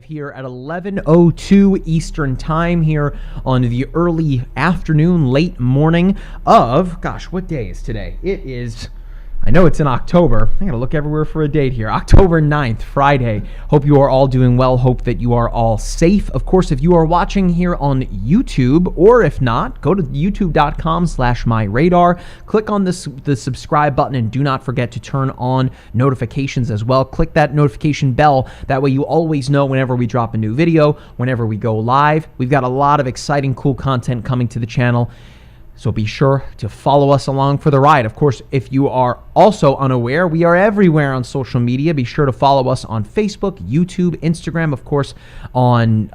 here at 11:02 Eastern Time here on the early afternoon, late morning of, gosh, what day is today? It is, I know it's in October. I gotta look everywhere for a date here. October 9th, Friday. Hope you are all doing well. Hope that you are all safe. Of course, if you are watching here on YouTube, or if not, go to youtube.com/myradar. Click on the subscribe button and do not forget to turn on notifications as well. Click that notification bell. That way you always know whenever we drop a new video, whenever we go live. We've got a lot of exciting, cool content coming to the channel. So be sure to follow us along for the ride. Of course, if you are also unaware, we are everywhere on social media. Be sure to follow us on Facebook, YouTube, Instagram, of course, on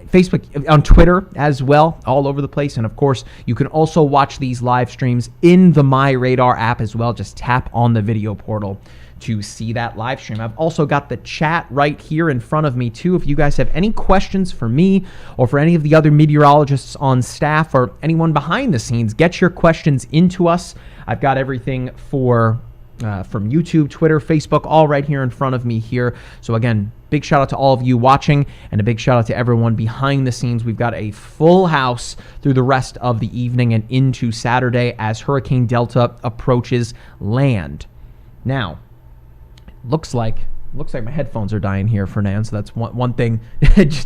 Facebook, on Twitter as well, all over the place. And of course, you can also watch these live streams in the MyRadar app as well. Just tap on the video portal to see that live stream. I've also got the chat right here in front of me too. If you guys have any questions for me or for any of the other meteorologists on staff or anyone behind the scenes, get your questions into us. I've got everything from YouTube, Twitter, Facebook, all right here in front of me here. So again, big shout out to all of you watching and a big shout out to everyone behind the scenes. We've got a full house through the rest of the evening and into Saturday as Hurricane Delta approaches land. Now, Looks like my headphones are dying here, Fernand, so that's one thing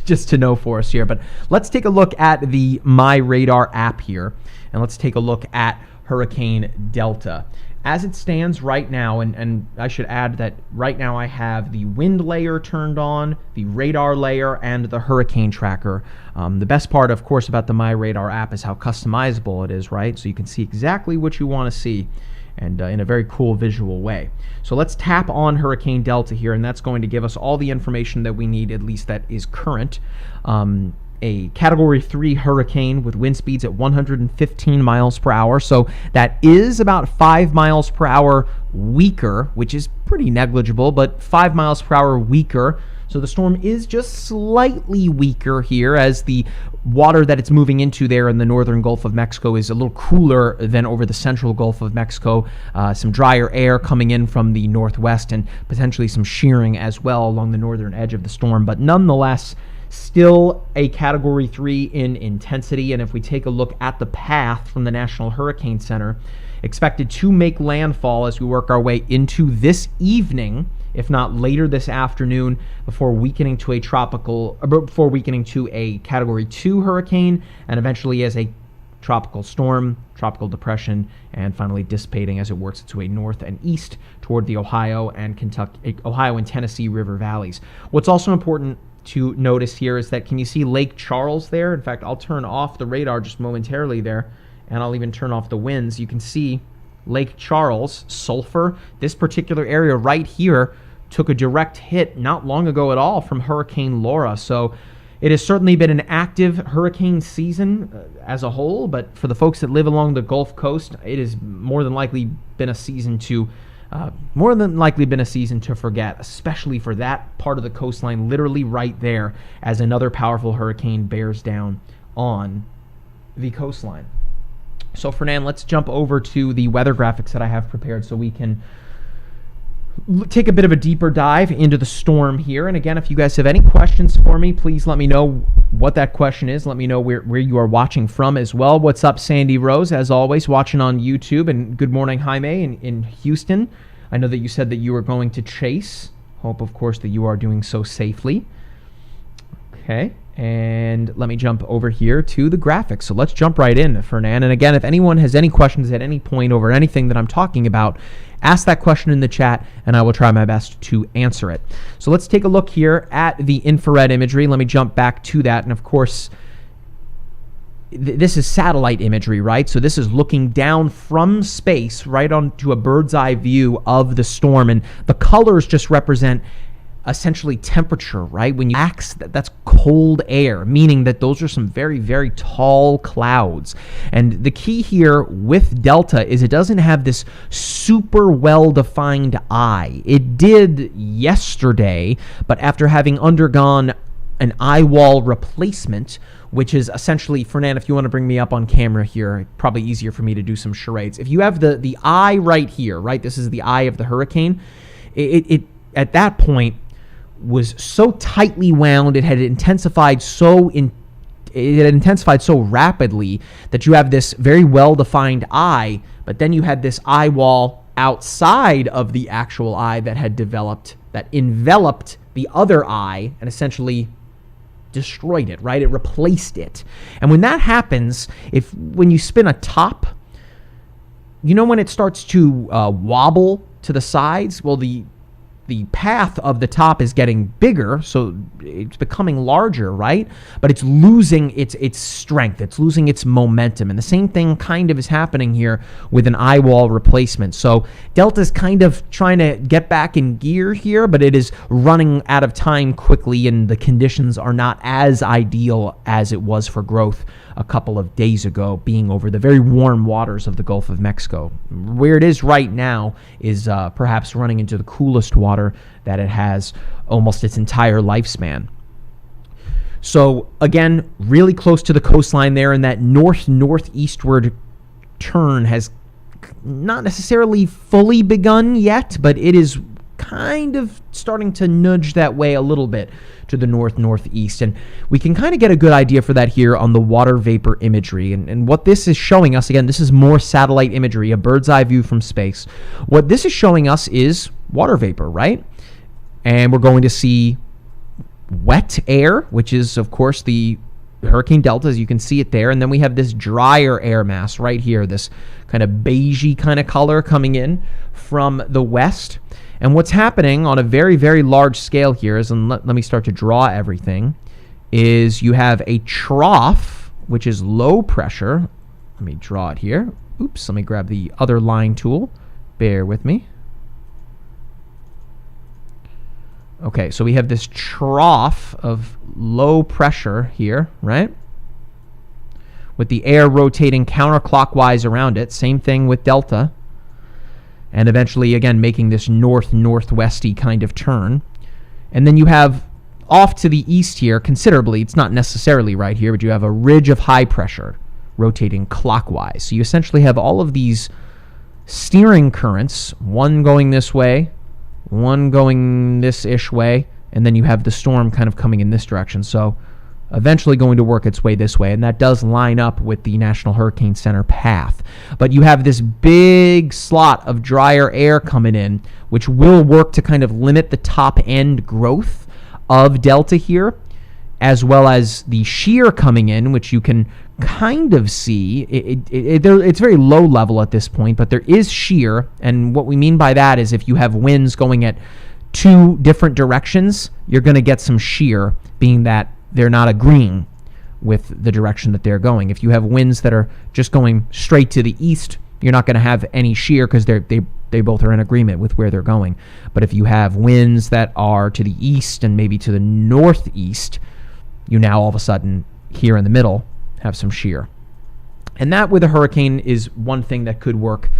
just to know for us here. But let's take a look at the MyRadar app here, and let's take a look at Hurricane Delta. As it stands right now, and I should add that right now I have the wind layer turned on, the radar layer, and the hurricane tracker. The best part, of course, about the MyRadar app is how customizable it is, right? So you can see exactly what you want to see, and in a very cool visual way. So let's tap on Hurricane Delta here, and that's going to give us all the information that we need, at least that is current. A Category 3 hurricane with wind speeds at 115 miles per hour. So that is about 5 miles per hour weaker, which is pretty negligible, but 5 miles per hour weaker. So the storm is just slightly weaker here as the water that it's moving into there in the northern Gulf of Mexico is a little cooler than over the central Gulf of Mexico. Some drier air coming in from the northwest and potentially some shearing as well along the northern edge of the storm. But nonetheless, still a Category 3 in intensity. And if we take a look at the path from the National Hurricane Center, expected to make landfall as we work our way into this evening, if not later this afternoon, before weakening to a Category 2 hurricane, and eventually as a tropical storm, tropical depression, and finally dissipating as it works its way north and east toward the Ohio and Tennessee River valleys. What's also important to notice here is that, can you see Lake Charles there? In fact, I'll turn off the radar just momentarily there, and I'll even turn off the winds. You can see Lake Charles, Sulphur. This particular area right here took a direct hit not long ago at all from Hurricane Laura. So it has certainly been an active hurricane season as a whole, but for the folks that live along the Gulf Coast, it has more than likely been a season to forget, especially for that part of the coastline, literally right there, as another powerful hurricane bears down on the coastline. So Fernand, let's jump over to the weather graphics that I have prepared so we can take a bit of a deeper dive into the storm here. And again, if you guys have any questions for me, please let me know what that question is. Let me know where you are watching from as well. What's up, Sandy Rose, as always, watching on YouTube. And good morning, Jaime in Houston. I know that you said that you were going to chase. Hope, of course, that you are doing so safely. Okay. And let me jump over here to the graphics. So let's jump right in, Fernand. And again, if anyone has any questions at any point over anything that I'm talking about, ask that question in the chat, and I will try my best to answer it. So let's take a look here at the infrared imagery. Let me jump back to that. And of course, this is satellite imagery, right? So this is looking down from space right onto a bird's eye view of the storm. And the colors just represent essentially temperature, right? When you axe, that's cold air, meaning that those are some very, very tall clouds. And the key here with Delta is it doesn't have this super well-defined eye. It did yesterday, but after having undergone an eye wall replacement, which is essentially, Fernand, if you want to bring me up on camera here, probably easier for me to do some charades. If you have the eye right here, right? This is the eye of the hurricane. It at that point, was so tightly wound. It had intensified so rapidly that you have this very well-defined eye, but then you had this eye wall outside of the actual eye that had developed, that enveloped the other eye and essentially destroyed it, right? It replaced it. And when that happens, when you spin a top, you know when it starts to wobble to the sides? Well, the path of the top is getting bigger, so it's becoming larger, right? But it's losing its strength. It's losing its momentum. And the same thing kind of is happening here with an eye wall replacement. So Delta's kind of trying to get back in gear here, but it is running out of time quickly, and the conditions are not as ideal as it was for growth a couple of days ago, being over the very warm waters of the Gulf of Mexico. Where it is right now is perhaps running into the coolest water that it has almost its entire lifespan. So again, really close to the coastline there, and that northeastward turn has not necessarily fully begun yet, but it is kind of starting to nudge that way a little bit to the northeast. And we can kind of get a good idea for that here on the water vapor imagery. And what this is showing us, again, this is more satellite imagery, a bird's eye view from space. What this is showing us is water vapor, right? And we're going to see wet air, which is, of course, the Hurricane Delta, as you can see it there. And then we have this drier air mass right here, this kind of beigey kind of color coming in from the west. And what's happening on a very, very large scale here is, and let me start to draw everything, is you have a trough, which is low pressure. Let me draw it here. Oops, let me grab the other line tool. Bear with me. Okay, so we have this trough of low pressure here, right? With the air rotating counterclockwise around it. Same thing with Delta. And eventually, again, making this northwesty kind of turn. And then you have off to the east here, considerably, it's not necessarily right here, but you have a ridge of high pressure rotating clockwise. So you essentially have all of these steering currents, one going this way, one going this-ish way, and then you have the storm kind of coming in this direction. So eventually going to work its way this way, and that does line up with the National Hurricane Center path. But you have this big slot of drier air coming in, which will work to kind of limit the top end growth of Delta here, as well as the shear coming in, which you can kind of see. It's very low level at this point, but there is shear, and what we mean by that is if you have winds going at two different directions, you're going to get some shear, being that they're not agreeing with the direction that they're going. If you have winds that are just going straight to the east, you're not going to have any shear because they both are in agreement with where they're going. But if you have winds that are to the east and maybe to the northeast, you now all of a sudden here in the middle have some shear. And that with a hurricane is one thing that could work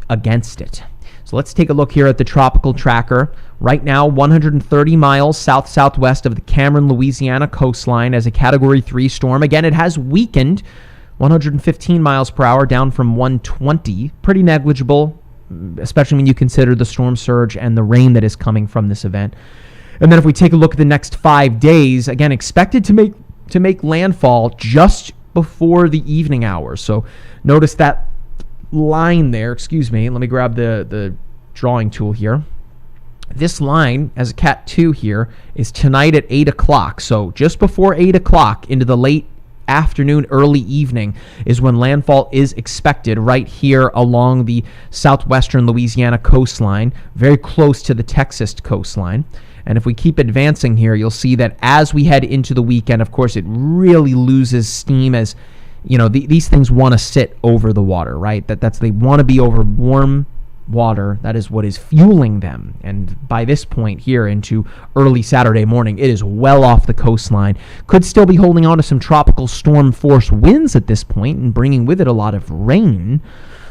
against it. So let's take a look here at the tropical tracker. Right now, 130 miles south-southwest of the Cameron, Louisiana coastline as a Category 3 storm. Again, it has weakened, 115 miles per hour down from 120. Pretty negligible, especially when you consider the storm surge and the rain that is coming from this event. And then if we take a look at the next 5 days, again, expected to make landfall just before the evening hours. So notice that line there, excuse me, let me grab the drawing tool here. This line, as a Cat 2 here, is tonight at 8 o'clock. So just before 8 o'clock into the late afternoon, early evening is when landfall is expected right here along the southwestern Louisiana coastline, very close to the Texas coastline. And if we keep advancing here, you'll see that as we head into the weekend, of course, it really loses steam as, you know, these things want to sit over the water, right? They want to be over warm water. That is what is fueling them. And by this point here into early Saturday morning, it is well off the coastline. Could still be holding on to some tropical storm force winds at this point and bringing with it a lot of rain.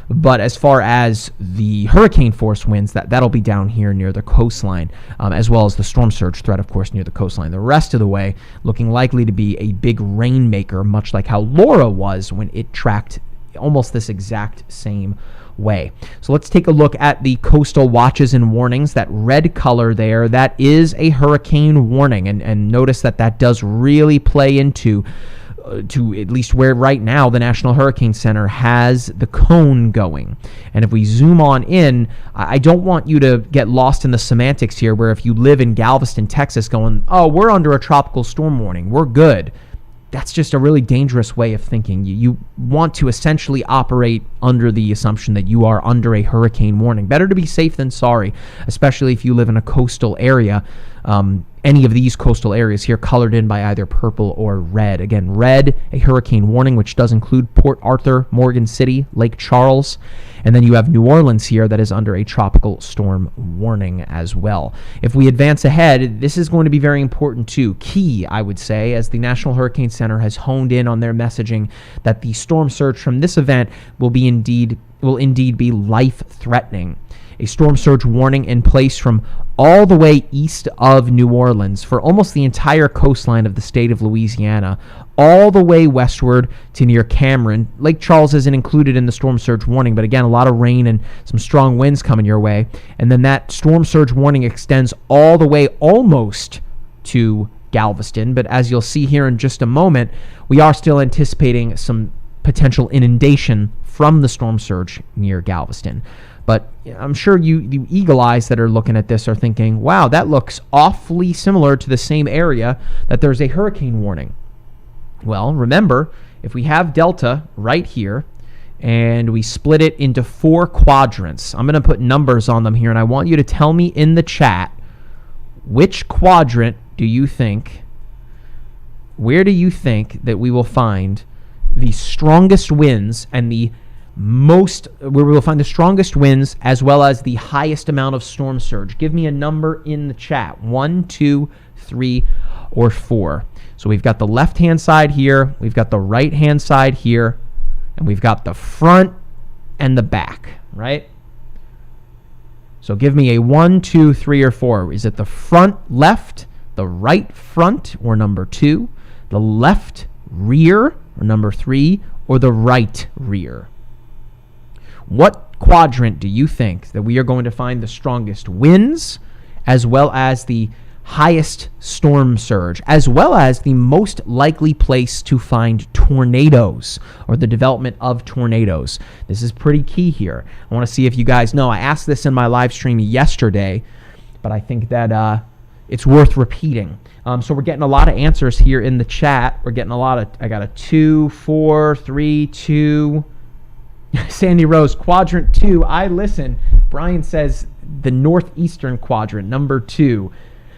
But as far as the hurricane force winds, that'll be down here near the coastline, as well as the storm surge threat, of course, near the coastline. The rest of the way looking likely to be a big rainmaker, much like how Laura was when it tracked almost this exact same way. So let's take a look at the coastal watches and warnings. That red color there, that is a hurricane warning. And notice that does really play into to at least where right now the National Hurricane Center has the cone going. And if we zoom on in, I don't want you to get lost in the semantics here, where if you live in Galveston, Texas, going, oh, we're under a tropical storm warning, we're good. That's just a really dangerous way of thinking. You want to essentially operate under the assumption that you are under a hurricane warning. Better to be safe than sorry, especially if you live in a coastal area. Any of these coastal areas here colored in by either purple or red. Again, red, a hurricane warning, which does include Port Arthur, Morgan City, Lake Charles. And then you have New Orleans here that is under a tropical storm warning as well. If we advance ahead, this is going to be very important too. Key, I would say, as the National Hurricane Center has honed in on their messaging that the storm surge from this event will indeed be life-threatening. A storm surge warning in place from all the way east of New Orleans for almost the entire coastline of the state of Louisiana, all the way westward to near Cameron. Lake Charles isn't included in the storm surge warning, but again, a lot of rain and some strong winds coming your way. And then that storm surge warning extends all the way almost to Galveston. But as you'll see here in just a moment, we are still anticipating some potential inundation from the storm surge near Galveston. But I'm sure you eagle eyes that are looking at this are thinking, wow, that looks awfully similar to the same area that there's a hurricane warning. Well, remember, if we have Delta right here and we split it into 4 quadrants, I'm going to put numbers on them here, and I want you to tell me in the chat, which quadrant do you think, where do you think that we will find the strongest winds and where we will find the strongest winds as well as the highest amount of storm surge? Give me a number in the chat. 1, 2, 3, or 4. So we've got the left-hand side here, we've got the right-hand side here, and we've got the front and the back, right? So give me a 1, 2, 3, or 4. Is it the front left, the right front, or number 2, the left rear, or number 3, or the right rear? What quadrant do you think that we are going to find the strongest winds, as well as the highest storm surge, as well as the most likely place to find tornadoes or the development of tornadoes? This is pretty key here. I want to see if you guys know. I asked this in my live stream yesterday, but I think that it's worth repeating. So we're getting a lot of answers here in the chat. We're getting a lot of, I got a 2, 4, 3, 2. Sandy Rose, quadrant 2. I listen. Brian says the northeastern quadrant, number 2.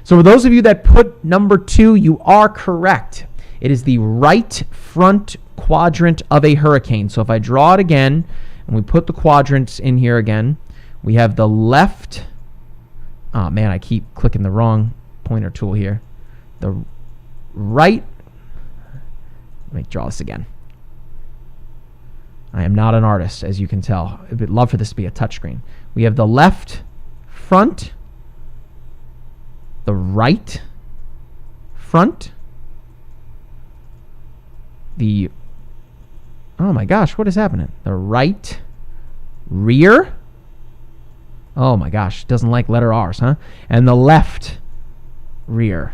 So for those of you that put number 2, you are correct. It is the right front quadrant of a hurricane. So if I draw it again, and we put the quadrants in here again, we have the left. Oh man, I keep clicking the wrong pointer tool here. The right. Let me draw this again. I am not an artist, as you can tell. I would love for this to be a touchscreen. We have the left front, the right front, oh my gosh, what is happening? The right rear. Oh my gosh, doesn't like letter R's, huh? And the left rear,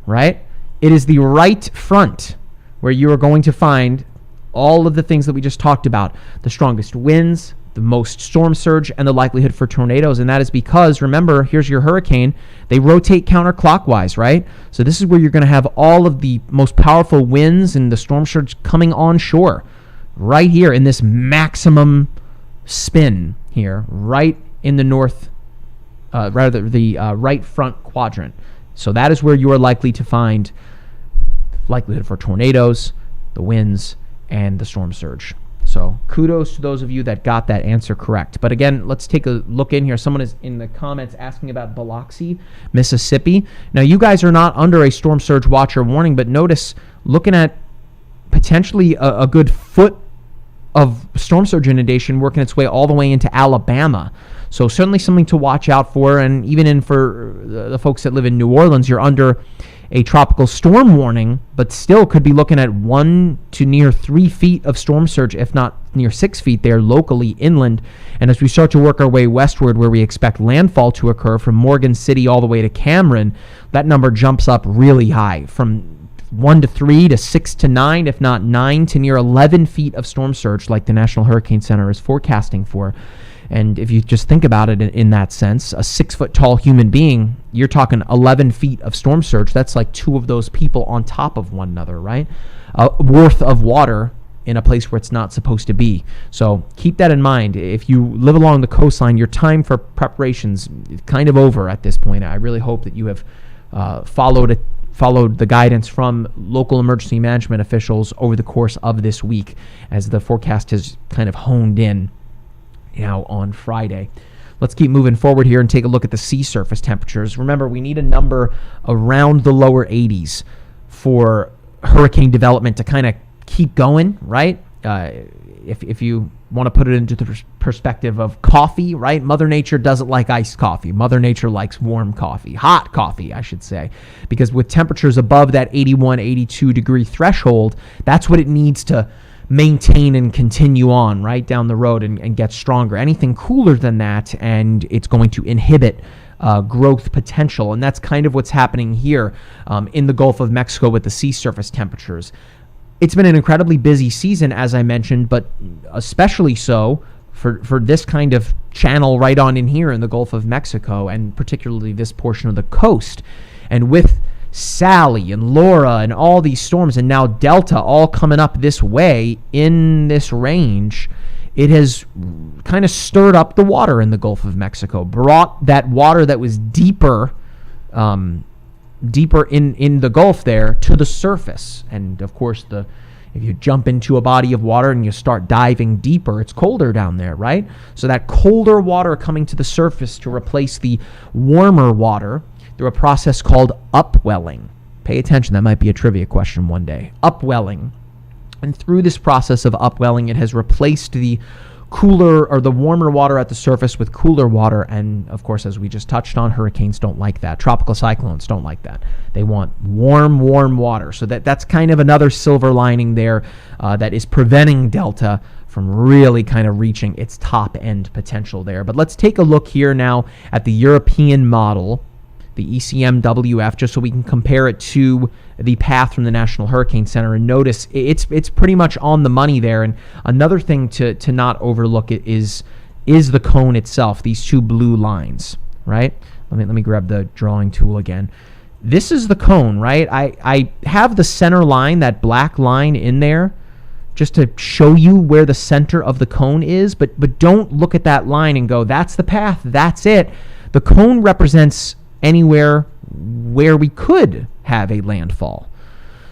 right? It is the right front where you are going to find all of the things that we just talked about, the strongest winds, the most storm surge, and the likelihood for tornadoes. And that is because, remember, here's your hurricane. They rotate counterclockwise, right? So this is where you're going to have all of the most powerful winds and the storm surge coming onshore, right here in this maximum spin here, right in the right front quadrant. So that is where you are likely to find likelihood for tornadoes, the winds, and the storm surge. So kudos to those of you that got that answer correct. But again, let's take a look in here. Someone is in the comments asking about Biloxi, Mississippi. Now, you guys are not under a storm surge watch or warning, but notice, looking at potentially a good foot of storm surge inundation working its way all the way into Alabama. So certainly something to watch out for. And even for the folks that live in New Orleans, you're under a tropical storm warning, but still could be looking at 1 to near 3 feet of storm surge, if not near 6 feet there locally inland. And as we start to work our way westward, where we expect landfall to occur from Morgan City all the way to Cameron, that number jumps up really high, from 1 to 3 to 6 to 9, if not 9 to near 11 feet of storm surge, like the National Hurricane Center is forecasting for. And if you just think about it in that sense, a 6 foot tall human being, you're talking 11 feet of storm surge. That's like 2 of those people on top of one another, right? Worth of water in a place where it's not supposed to be. So keep that in mind. If you live along the coastline, your time for preparations is kind of over at this point. I really hope that you have followed the guidance from local emergency management officials over the course of this week, as the forecast has kind of honed in now on Friday. Let's keep moving forward here and take a look at the sea surface temperatures. Remember, we need a number around the lower 80s for hurricane development to kind of keep going, right? If you want to put it into the perspective of coffee, right? Mother Nature doesn't like iced coffee. Mother Nature likes warm coffee, hot coffee, I should say, because with temperatures above that 81, 82 degree threshold, that's what it needs to maintain and continue on right down the road and get stronger. Anything cooler than that, and it's going to inhibit growth potential. And that's kind of what's happening here in the Gulf of Mexico with the sea surface temperatures. It's been an incredibly busy season, as I mentioned, but especially so for this kind of channel right on in here in the Gulf of Mexico, and particularly this portion of the coast. And with Sally and Laura and all these storms, and now Delta all coming up this way in this range, it has kind of stirred up the water in the Gulf of Mexico, brought that water that was deeper in the Gulf there to the surface. And of course, if you jump into a body of water and you start diving deeper, it's colder down there, right? So that colder water coming to the surface to replace the warmer water through a process called upwelling. Pay attention, that might be a trivia question one day. Upwelling. And through this process of upwelling, it has replaced the cooler or the warmer water at the surface with cooler water. And of course, as we just touched on, hurricanes don't like that. Tropical cyclones don't like that. They want warm water. So that's kind of another silver lining there that is preventing Delta from really kind of reaching its top end potential there. But let's take a look here now at the European model, the ECMWF, just so we can compare it to the path from the National Hurricane Center, and notice it's pretty much on the money there. And another thing to not overlook it is the cone itself, these 2 blue lines, right? Let me grab the drawing tool again. This is the cone, right? I have the center line, that black line in there, just to show you where the center of the cone is, but don't look at that line and go, that's the path, that's it. The cone represents anywhere where we could have a landfall.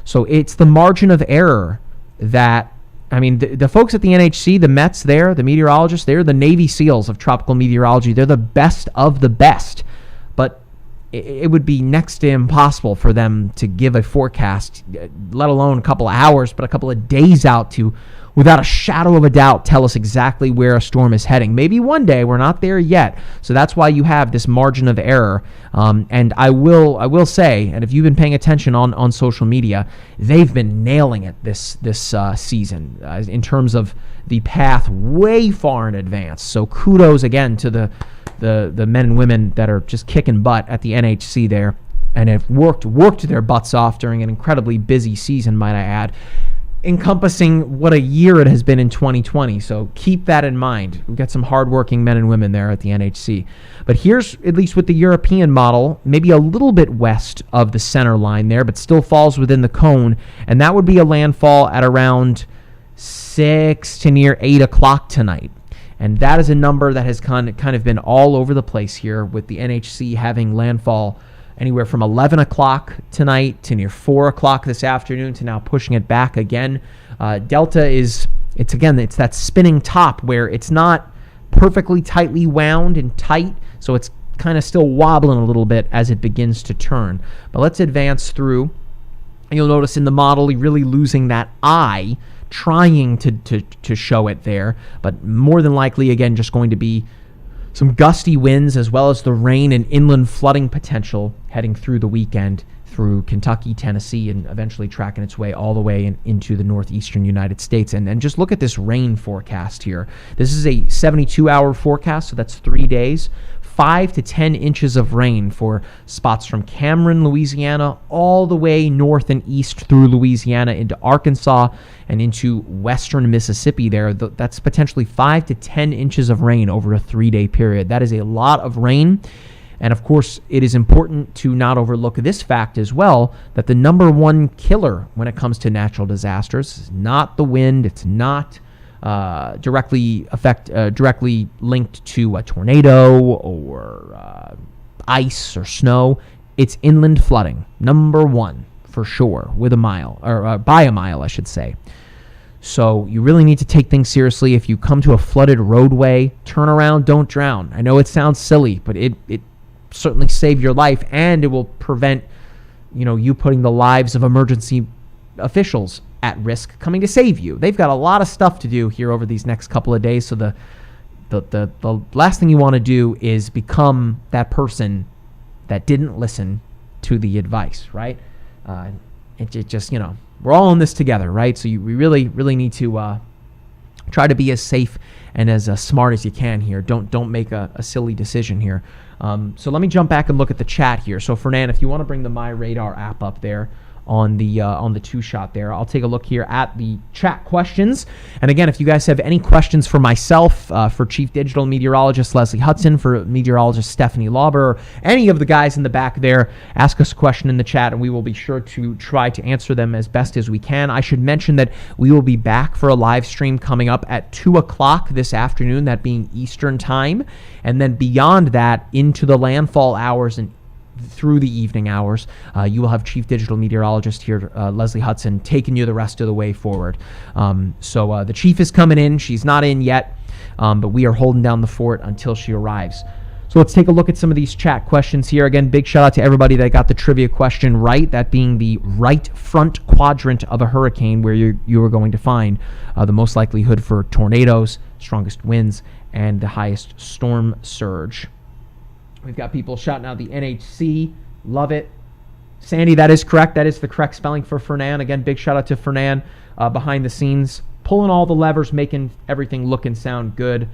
So it's the margin of error that, I mean, the folks at the NHC, the Mets there, the meteorologists, they're the Navy SEALs of tropical meteorology. They're the best of the best. But it would be next to impossible for them to give a forecast, let alone a couple of hours, but a couple of days out to, without a shadow of a doubt, tell us exactly where a storm is heading. Maybe one day, we're not there yet. So that's why you have this margin of error. And I will say, and if you've been paying attention on social media, they've been nailing it this season in terms of the path way far in advance. So kudos again to the men and women that are just kicking butt at the NHC there, and have worked their butts off during an incredibly busy season, might I add, encompassing what a year it has been in 2020. So keep that in mind. We've got some hardworking men and women there at the NHC. But here's, at least with the European model, maybe a little bit west of the center line there, but still falls within the cone, and that would be a landfall at around 6 to near 8 o'clock tonight. And that is a number that has kind of been all over the place here, with the NHC having landfall anywhere from 11 o'clock tonight to near 4 o'clock this afternoon, to now pushing it back again. Delta it's that spinning top where it's not perfectly tightly wound and tight, so it's kind of still wobbling a little bit as it begins to turn. But let's advance through. And you'll notice in the model, you're really losing that eye, trying to show it there, but more than likely, again, just going to be some gusty winds, as well as the rain and inland flooding potential heading through the weekend through Kentucky, Tennessee, and eventually tracking its way all the way into the northeastern United States. And just look at this rain forecast here. This is a 72-hour forecast, so that's 3 days. 5 to 10 inches of rain for spots from Cameron, Louisiana, all the way north and east through Louisiana into Arkansas and into western Mississippi there. That's potentially 5 to 10 inches of rain over a 3-day period. That is a lot of rain. And of course, it is important to not overlook this fact as well, that the number one killer when it comes to natural disasters is not the wind. It's not directly linked to a tornado or ice or snow. It's inland flooding, number one for sure, with a mile, or by a mile, I should say. So you really need to take things seriously. If you come to a flooded roadway, turn around, don't drown. I know it sounds silly, but it certainly save your life, and it will prevent you putting the lives of emergency officials at risk coming to save you. They've got a lot of stuff to do here over these next couple of days, so the last thing you want to do is become that person that didn't listen to the advice, right? It just, we're all in this together, right? So we really need to try to be as safe and as smart as you can here. Don't make a silly decision here. So let me jump back and look at the chat here. So Fernand, if you want to bring the My Radar app up there on the two-shot there, I'll take a look here at the chat questions. And again, if you guys have any questions for myself, for Chief Digital Meteorologist Leslie Hudson, for Meteorologist Stephanie Lauber, or any of the guys in the back there, ask us a question in the chat, and we will be sure to try to answer them as best as we can. I should mention that we will be back for a live stream coming up at 2 o'clock this afternoon, that being Eastern time, and then beyond that into the landfall hours and through the evening hours, you will have Chief Digital Meteorologist here, Leslie Hudson, taking you the rest of the way forward. So the Chief is coming in. She's not in yet, but we are holding down the fort until she arrives. So let's take a look at some of these chat questions here. Again, big shout out to everybody that got the trivia question right, that being the right front quadrant of a hurricane, where you are going to find the most likelihood for tornadoes, strongest winds, and the highest storm surge. We've got people shouting out the NHC. Love it. Sandy, that is correct. That is the correct spelling for Fernand. Again, big shout out to Fernand behind the scenes, pulling all the levers, making everything look and sound good.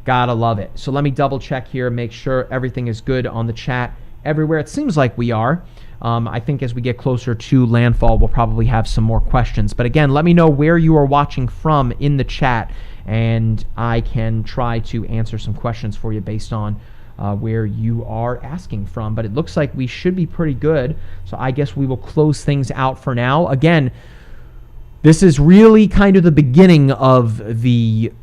Gotta love it. So let me double check here, make sure everything is good on the chat everywhere. It seems like we are. I think as we get closer to landfall, we'll probably have some more questions. But again, let me know where you are watching from in the chat, and I can try to answer some questions for you based on where you are asking from. But it looks like we should be pretty good, so I guess we will close things out for now. Again, this is really kind of the beginning of the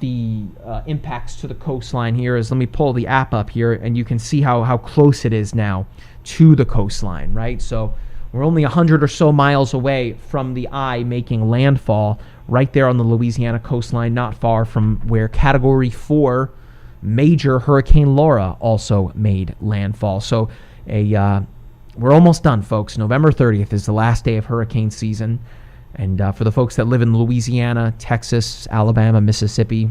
impacts to the coastline here. Let me pull the app up here, and you can see how close it is now to the coastline, right? So we're only 100 or so miles away from the eye making landfall right there on the Louisiana coastline, not far from where Category 4 major Hurricane Laura also made landfall. So we're almost done, folks. November 30th is the last day of hurricane season. And for the folks that live in Louisiana, Texas, Alabama, Mississippi,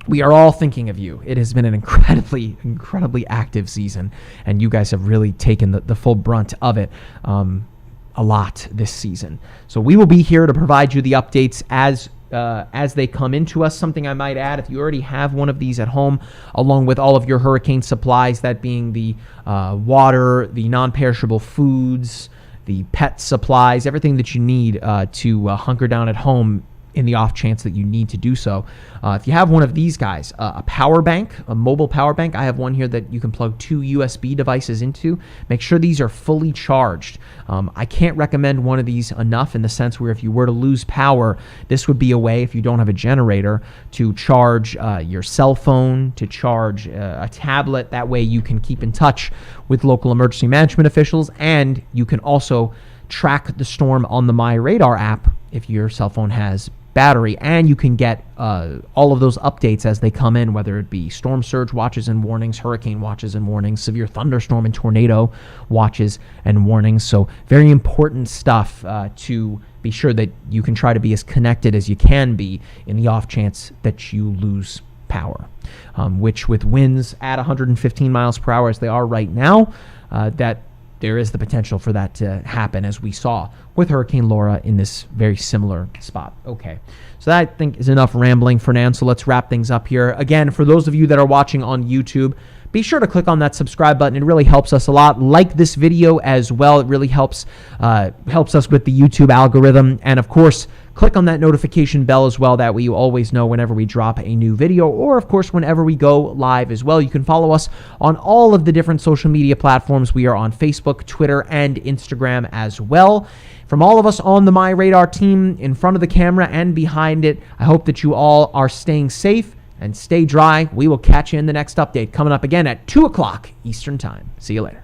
we are all thinking of you. It has been an incredibly active season, and you guys have really taken the full brunt of it a lot this season. So we will be here to provide you the updates as they come into us. Something I might add, if you already have one of these at home, along with all of your hurricane supplies, that being the water, the non-perishable foods, the pet supplies, everything that you need to hunker down at home in the off chance that you need to do so. If you have one of these guys, a power bank, a mobile power bank, I have one here that you can plug 2 USB devices into. Make sure these are fully charged. I can't recommend one of these enough, in the sense where if you were to lose power, this would be a way, if you don't have a generator, to charge your cell phone, to charge a tablet. That way you can keep in touch with local emergency management officials, and you can also track the storm on the My Radar app if your cell phone has battery, and you can get all of those updates as they come in, whether it be storm surge watches and warnings, hurricane watches and warnings, severe thunderstorm and tornado watches and warnings. So very important stuff to be sure that you can try to be as connected as you can be in the off chance that you lose power, which with winds at 115 miles per hour as they are right now, that there is the potential for that to happen, as we saw with Hurricane Laura in this very similar spot. Okay, so that, I think, is enough rambling for now, so let's wrap things up here. Again, for those of you that are watching on YouTube, be sure to click on that subscribe button. It really helps us a lot. Like this video as well. It really helps us with the YouTube algorithm. And of course, click on that notification bell as well. That way you always know whenever we drop a new video, or of course, whenever we go live as well. You can follow us on all of the different social media platforms. We are on Facebook, Twitter, and Instagram as well. From all of us on the My Radar team, in front of the camera and behind it, I hope that you all are staying safe and stay dry. We will catch you in the next update, coming up again at 2 o'clock Eastern Time. See you later.